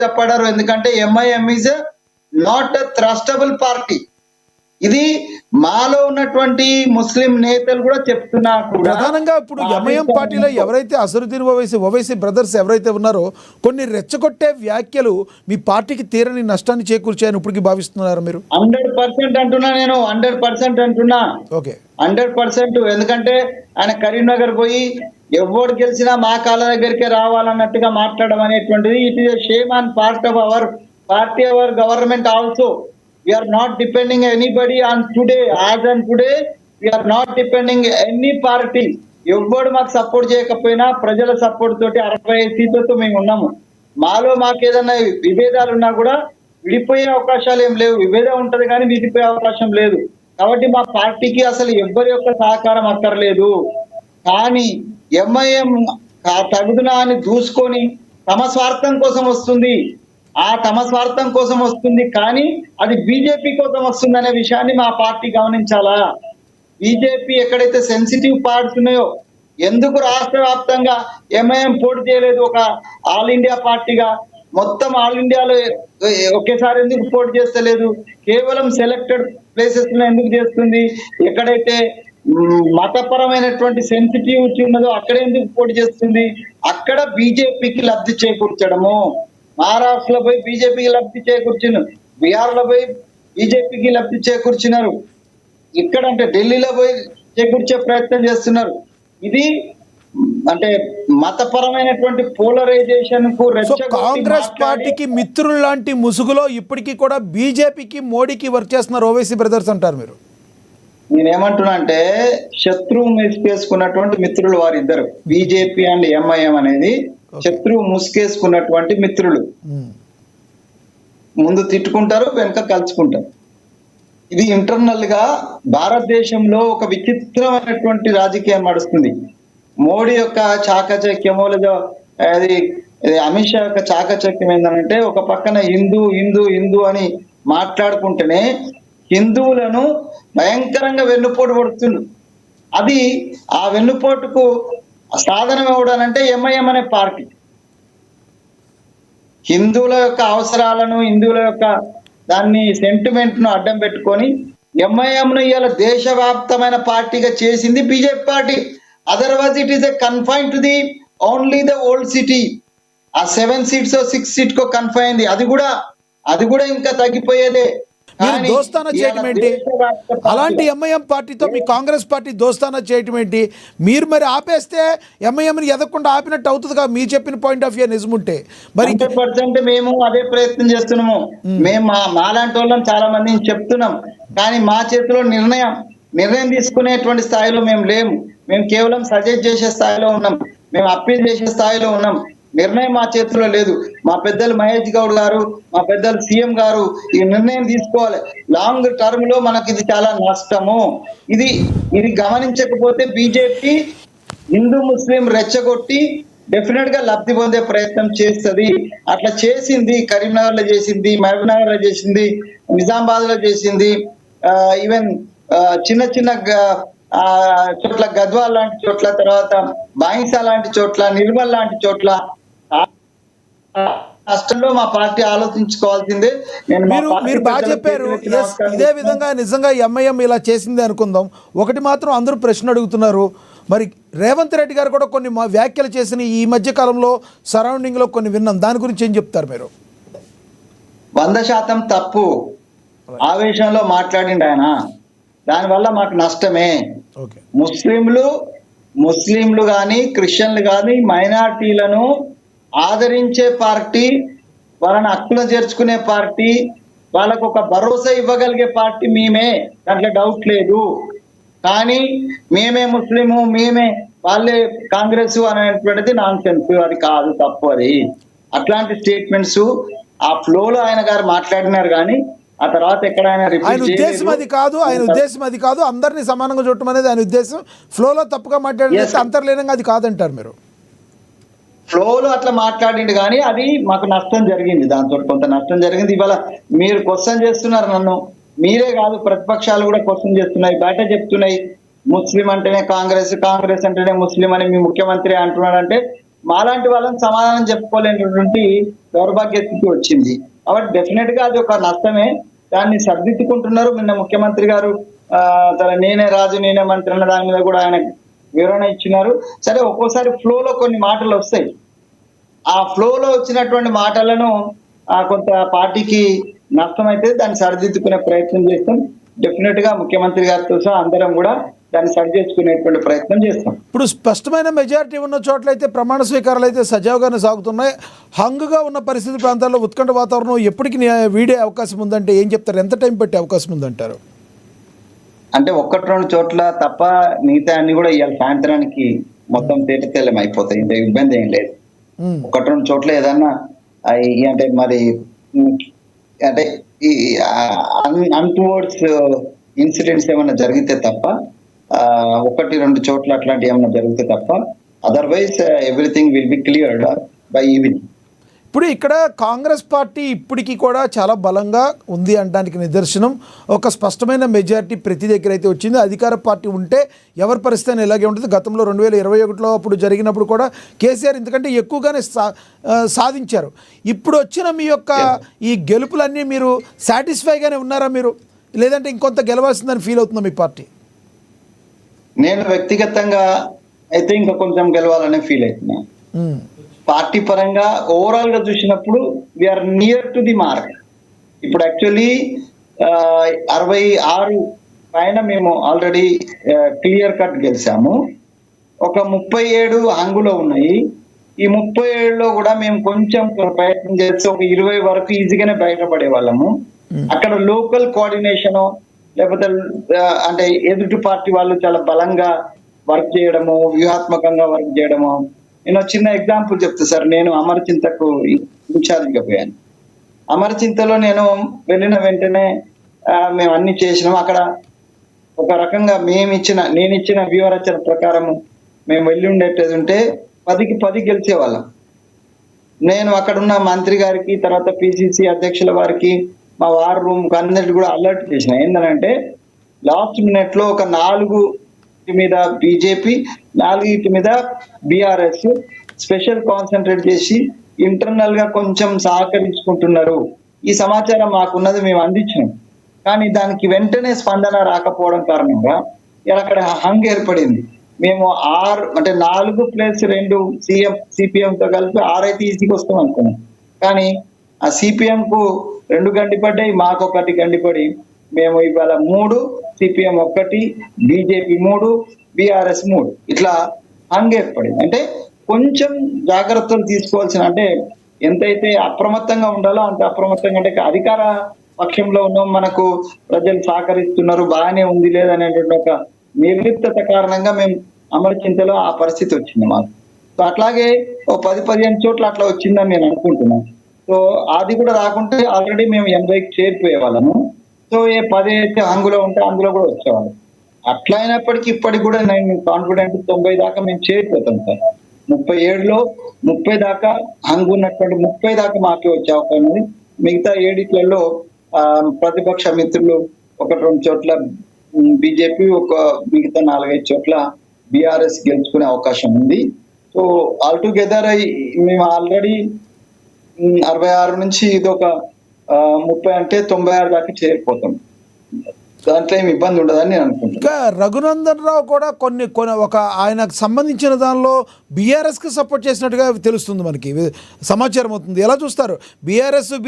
ఇష్టపడరు. ఎందుకంటే MIM is not a trustable party. ఇది మాలో ఉన్నటువంటి ముస్లిం నేతలు కూడా చెప్తున్నా కూడా ప్రధానంగా ఇప్పుడు ఎంఐఎం పార్టీలో ఎవరైతే అసరుద్దీన్ ఓవైసీ బ్రదర్స్ ఎవరైతే ఉన్నారో కొన్ని రెచ్చగొట్టే వ్యాఖ్యలు మీ పార్టీకి తీరని నష్టాన్ని చేకూర్చాయని ఇప్పటికి భావిస్తున్నారు మీరు? 100% అంటున్నా, నేను 100% అంటున్నా. ఓకే, 100%. ఎందుకంటే ఆయన కరీంనగర్ పోయి ఎవరు గెలిచినా మా కాళ్ళ దగ్గరికే రావాలన్నట్టుగా మాట్లాడడం అనేటువంటిది it is shame on part of our party, our government also. We are not depending anybody on today. As and today, we are not depending any party. ఎవరు మాకు సపోర్ట్ చేయకపోయినా ప్రజల సపోర్ట్ తోటి 65 సీట్లతో మేము ఉన్నాము. మాలో మాకు ఏదైనా విభేదాలు ఉన్నా కూడా విడిపోయే అవకాశాలు ఏం లేవు. విభేదం ఉంటది కానీ విడిపోయే అవకాశం లేదు. కాబట్టి మా పార్టీకి అసలు ఎవ్వరి యొక్క సహకారం అక్కర్లేదు. కానీ ఎంఐఎం తగుదునా అని దూసుకొని తమ స్వార్థం కోసం వస్తుంది. ఆ తమ స్వార్థం కోసం వస్తుంది, కానీ అది బీజేపీ కోసం వస్తుంది అనే విషయాన్ని మా పార్టీ గమనించాలా. బీజేపీ ఎక్కడైతే సెన్సిటివ్ పార్ట్స్ ఉన్నాయో, ఎందుకు రాష్ట్ర వ్యాప్తంగా ఎంఐఎం పోటీ చేయలేదు ఒక ఆల్ ఇండియా పార్టీగా? మొత్తం ఆల్ ఇండియాలో ఒకేసారి ఎందుకు పోటీ చేస్తలేదు? కేవలం సెలెక్టెడ్ ప్లేసెస్ లో ఎందుకు చేస్తుంది? ఎక్కడైతే మతపరమైనటువంటి సెన్సిటివిటీ ఉన్నదో అక్కడ ఎందుకు పోటీ చేస్తుంది? అక్కడ బీజేపీకి లబ్ధి చేకూర్చడము. మహారాష్ట్రలో పోయి బీజేపీకి లబ్ధి చేకూర్చును, బీహార్లో పోయి బీజేపీకి లబ్ధి చేకూర్చున్నారు, ఇక్కడ అంటే ఢిల్లీలో పోయి చేకూర్చే ప్రయత్నం చేస్తున్నారు. ఇది అంటే మతపరమైనటువంటి పోలరైజేషన్ కు కాంగ్రెస్ పార్టీకి మిత్రులు లాంటి ముసుగులో ఇప్పటికీ కూడా బీజేపీకి మోడీకి వర్క్ చేస్తున్నారు ఓవైసీ బ్రదర్స్ అంటారు మీరు? నేనేమంటున్నా అంటే శత్రువు ముసుగేసుకున్నటువంటి మిత్రులు వారిద్దరు. బీజేపీ అండ్ ఎంఐఎం అనేది శత్రువు ముసుగేసుకున్నటువంటి మిత్రులు. ముందు తిట్టుకుంటారు, వెనుక కలుసుకుంటారు. ఇది ఇంటర్నల్ గా భారతదేశంలో ఒక విచిత్రమైనటువంటి రాజకీయం నడుస్తుంది. మోడీ యొక్క చాకచక్యమో లేదా అది అమిత్ షా యొక్క చాకచక్యం ఏంటంటే, ఒక పక్కన హిందూ హిందూ హిందూ అని మాట్లాడుకుంటేనే హిందువులను భయంకరంగా వెన్నుపోటు పడుతుంది. అది ఆ వెన్నుపోటుకు సాధనం ఎవడనంటే ఎంఐఎం అనే పార్టీ. హిందువుల యొక్క అవసరాలను, హిందువుల యొక్క దాన్ని సెంటిమెంట్ ను అడ్డం పెట్టుకొని ఎంఐఎంను ఇవాళ దేశవ్యాప్తమైన పార్టీగా చేసింది BJP party. Otherwise it is a confine to the only the old city. ఆ 7 సీట్స్ 6 సీట్ కో కన్ఫైన్. అది కూడా ఇంకా తగ్గిపోయేదే. మీరు దోస్తానా చేయటం ఏంటి? అలాంటి ఎంఐఎం పార్టీతో మీ కాంగ్రెస్ పార్టీ దోస్తానా చేయటం ఏంటి? మీరు మరి ఆపేస్తే ఎంఐఎంని ఎదగకుండా ఆపినట్టు అవుతుంది కదా, మీరు చెప్పిన పాయింట్ ఆఫ్ వ్యూ నిజముంటే. మరి 100% మేము అదే ప్రయత్నం చేస్తున్నాము. మేము మాలాంటి వాళ్ళని చాలా మందిని చెప్తున్నాం, కానీ మా చేతిలో నిర్ణయం తీసుకునేటువంటి స్థాయిలో మేము లేము. మేము కేవలం సజెస్ట్ చేసే స్థాయిలో ఉన్నాం, మేము అప్పీల్ చేసే స్థాయిలో ఉన్నాం. నిర్ణయం మా చేతిలో లేదు. మా పెద్దలు మహేష్ గౌడ్ గారు, మా పెద్దలు సీఎం గారు ఈ నిర్ణయం తీసుకోవాలి. లాంగ్ టర్మ్ లో మనకి ఇది చాలా నష్టము. ఇది గమనించకపోతే బీజేపీ హిందూ ముస్లిం రెచ్చగొట్టి డెఫినెట్ గా లబ్ధి పొందే ప్రయత్నం చేస్తుంది. అట్లా చేసింది, కరీంనగర్ లో చేసింది, మహబూబ్నగర్ లో చేసింది, నిజామాబాద్ లో చేసింది, ఈవెన్ చిన్న చిన్న చోట్ల గద్వాల్ లాంటి చోట్ల, తర్వాత బాయిసా లాంటి చోట్ల, నిర్మల్ లాంటి చోట్ల రాష్ట్రంలో మా పార్టీ ఆలోచించుకోవాల్సిందే. మీరు బాగా చెప్పారు. ఇదే విధంగా నిజంగా ఎంఐఎం ఇలా చేసింది అనుకుందాం. ఒకటి మాత్రం అందరూ ప్రశ్న అడుగుతున్నారు, మరి రేవంత్ రెడ్డి గారు కూడా కొన్ని వ్యాఖ్యలు చేసిన ఈ మధ్య కాలంలో సరౌండింగ్ లో కొన్ని విన్నాం, దాని గురించి ఏం చెప్తారు మీరు? 100% తప్పు. ఆవేశంలో మాట్లాడిండు ఆయన, దానివల్ల మాకు నష్టమే. ముస్లింలు కానీ క్రిస్టియన్లు కానీ మైనార్టీలను ఆదరించే పార్టీ, వాళ్ళని హక్కులను చేర్చుకునే పార్టీ, వాళ్ళకు ఒక భరోసా ఇవ్వగలిగే పార్టీ మేమే, దాంట్లో డౌట్ లేదు. కానీ మేమే ముస్లిము, మేమే వాళ్ళే కాంగ్రెస్ అనేటువంటిది నాన్ సెన్స్. అది కాదు, తప్పు. అది అట్లాంటి స్టేట్మెంట్స్ ఆ ఫ్లోలో ఆయన గారు మాట్లాడినారు, కానీ ఆ తర్వాత ఎక్కడ ఆయన ఉద్దేశం అది కాదు. అందరినీ సమానంగా చూడటం అనేది ఆయన ఉద్దేశం. ఫ్లోలో తప్పుగా మాట్లాడితే అంతర్లీనంగా అది కాదంటారు మీరు? ఫ్లోలో అట్లా మాట్లాడిండు, కానీ అది మాకు నష్టం జరిగింది, దాంతో కొంత నష్టం జరిగింది. ఇవాళ మీరు క్వశ్చన్ చేస్తున్నారు నన్ను, మీరే కాదు ప్రతిపక్షాలు కూడా క్వశ్చన్ చేస్తున్నాయి, బయట చెప్తున్నాయి. ముస్లిం అంటేనే కాంగ్రెస్, కాంగ్రెస్ అంటేనే ముస్లిం అని మీ ముఖ్యమంత్రి అంటున్నాడంటే మాలాంటి వాళ్ళని సమాధానం చెప్పుకోలేనటువంటి దౌర్భాగ్య స్థితి వచ్చింది. కాబట్టి డెఫినెట్ గా అది ఒక నష్టమే. దాన్ని సర్దిద్దుకుంటున్నారు. నిన్న ముఖ్యమంత్రి గారు సరే నేనే రాజు నేనే మంత్రి అన్న దాని మీద కూడా ఆయన వివరణ ఇచ్చినారు. సరే ఒక్కోసారి ఫ్లోలో కొన్ని మాటలు వస్తాయి. ఆ ఫ్లోలో వచ్చినటువంటి మాటలను కొంత పార్టీకి నష్టం అయితే దాన్ని సరిదిద్దుకునే ప్రయత్నం చేస్తాం. డెఫినెట్ గా ముఖ్యమంత్రి గారితో సహా అందరం కూడా దాన్ని సరి చేసుకునేటువంటి ప్రయత్నం చేస్తాం. ఇప్పుడు స్పష్టమైన మెజారిటీ ఉన్న చోట్లయితే ప్రమాణ స్వీకారాలు అయితే సజావుగానే సాగుతున్నాయి. హంగుగా ఉన్న పరిస్థితి ప్రాంతాల్లో ఉత్కంఠ వాతావరణం ఎప్పటికి వీడే అవకాశం ఉందంటే ఏం చెప్తారు? ఎంత టైం పట్టే అవకాశం ఉందంటారు? అంటే 1-2 చోట్ల తప్ప మిగతా అన్ని కూడా ఇవాళ సాయంత్రానికి మొత్తం తేటతెల్లం అయిపోతాయి. ఇంత ఇబ్బంది ఏం లేదు. 1-2 చోట్ల ఏదన్నా అంటే మరి అంటే ఈ అన్టువర్డ్స్ ఇన్సిడెంట్స్ ఏమైనా జరిగితే తప్ప 1-2 చోట్ల అట్లాంటి ఏమైనా జరిగితే తప్ప otherwise everything will be cleared by evening. ఇప్పుడు ఇక్కడ కాంగ్రెస్ పార్టీ ఇప్పటికీ కూడా చాలా బలంగా ఉంది అనడానికి నిదర్శనం ఒక స్పష్టమైన మెజారిటీ ప్రతి దగ్గర అయితే వచ్చింది. అధికార పార్టీ ఉంటే ఎవరి పరిస్థితి ఇలాగే ఉంటుంది. గతంలో 2021లో అప్పుడు జరిగినప్పుడు కూడా కేసీఆర్ ఇంతకంటే ఎక్కువగానే సాధించారు. ఇప్పుడు వచ్చిన మీ యొక్క ఈ గెలుపులన్నీ మీరు సాటిస్ఫైగానే ఉన్నారా మీరు, లేదంటే ఇంకొంత గెలవాల్సిందని ఫీల్ అవుతుందా మీ పార్టీ? నేను వ్యక్తిగతంగా అయితే ఇంకా కొంచెం గెలవాలనే ఫీల్ అవుతున్నా. పార్టీ పరంగా ఓవరాల్ గా చూసినప్పుడు we are near to the mark. ఇప్పుడు యాక్చువల్లీ 66 పైన మేము ఆల్రెడీ క్లియర్ కట్ గెలిచాము. ఒక 37 హంగులో ఉన్నాయి. ఈ 37లో కూడా మేము కొంచెం ప్రయత్నం చేస్తే ఒక 20 వరకు ఈజీగానే బయటపడే వాళ్ళము. అక్కడ లోకల్ కోఆర్డినేషన్ లేకపోతే అంటే ఎదుటి పార్టీ వాళ్ళు చాలా బలంగా వర్క్ చేయడము, వ్యూహాత్మకంగా వర్క్ చేయడము. నేను చిన్న ఎగ్జాంపుల్ చెప్తా సార్. నేను అమరచింతకు ఇన్ఛార్జిగా పోయాను. అమరచింతలో నేను వెళ్ళిన వెంటనే మేము అన్ని చేసినాం. అక్కడ ఒక రకంగా నేను ఇచ్చిన వ్యూహరచన ప్రకారము మేము వెళ్ళి ఉండేది ఉంటే 10కి 10 గెలిచేవాళ్ళం. నేను అక్కడున్న మంత్రి గారికి తర్వాత పిసిసి అధ్యక్షుల వారికి మా వార్ రూమ్ అందరికి కూడా అలర్ట్ చేసిన ఏంటంటే లాస్ట్ మినిట్ లో ఒక 4 మీద బీజేపీ 4 మీద బీఆర్ఎస్ స్పెషల్ కాన్సన్ట్రేట్ చేసి ఇంటర్నల్ గా కొంచెం సహకరించుకుంటున్నారు. ఈ సమాచారం మాకున్నది మేము అందించినాం. కానీ దానికి వెంటనే స్పందన రాకపోవడం కారణంగా ఇలా అక్కడ హంగ్ ఏర్పడింది. మేము 4+2 సిపిఎం తో కలిపి 6 అయితే ఈజీకి వస్తాం అనుకున్నాం. కానీ ఆ సిపిఎం కు 2 గండిపడ్డాయి, మాకు 1 గండిపడి మేము ఇవాళ 3, సిపిఎం 1, బీజేపీ 3, బీఆర్ఎస్ 3 ఇట్లా హంగ్ ఏర్పడింది. అంటే కొంచెం జాగ్రత్తలు తీసుకోవాల్సిన, అంటే ఎంతైతే అప్రమత్తంగా ఉండాలో అంత అప్రమత్తంగా, అంటే అధికార పక్షంలో ఉన్నాం, మనకు ప్రజలు సహకరిస్తున్నారు, బాగానే ఉంది లేదనేటువంటి ఒక నిర్లిప్తత కారణంగా మేము అమరచింతలో ఆ పరిస్థితి వచ్చింది మాకు. సో అట్లాగే ఓ 10-15 చోట్ల అట్లా వచ్చిందని నేను అనుకుంటున్నాను. సో అది కూడా రాకుంటే ఆల్రెడీ మేము 80కి చేరిపోయే వాళ్ళము. సో 10 అయితే హంగులో ఉంటే అందులో కూడా వచ్చేవాళ్ళం. అట్లా అయినప్పటికీ ఇప్పటికి కూడా నేను కాన్ఫిడెంట్ 90 దాకా మేము చేరిపోతాం సార్. 37లో 30 దాకా హంగు ఉన్నటువంటి 30 దాకా మాకే వచ్చే అవకాశం ఉంది. మిగతా 7 ప్రతిపక్ష మిత్రులు 1-2 చోట్ల బీజేపీ, మిగతా 4-5 చోట్ల బీఆర్ఎస్ గెలుచుకునే అవకాశం ఉంది. సో ఆల్టుగెదర్ మేము ఆల్రెడీ 66 నుంచి ఇది ఒక 30 అంటే 96 దాకా చేరిపోతాం. దాంట్లో ఏమి ఇబ్బంది ఉండదని నేను అనుకుంటున్నాను. ఇంకా రఘునందన్ రావు కూడా కొన్ని ఒక ఆయనకు సంబంధించిన దానిలో బీఆర్ఎస్కి సపోర్ట్ చేసినట్టుగా తెలుస్తుంది, మనకి సమాచారం అవుతుంది. ఎలా చూస్తారు? బీఆర్ఎస్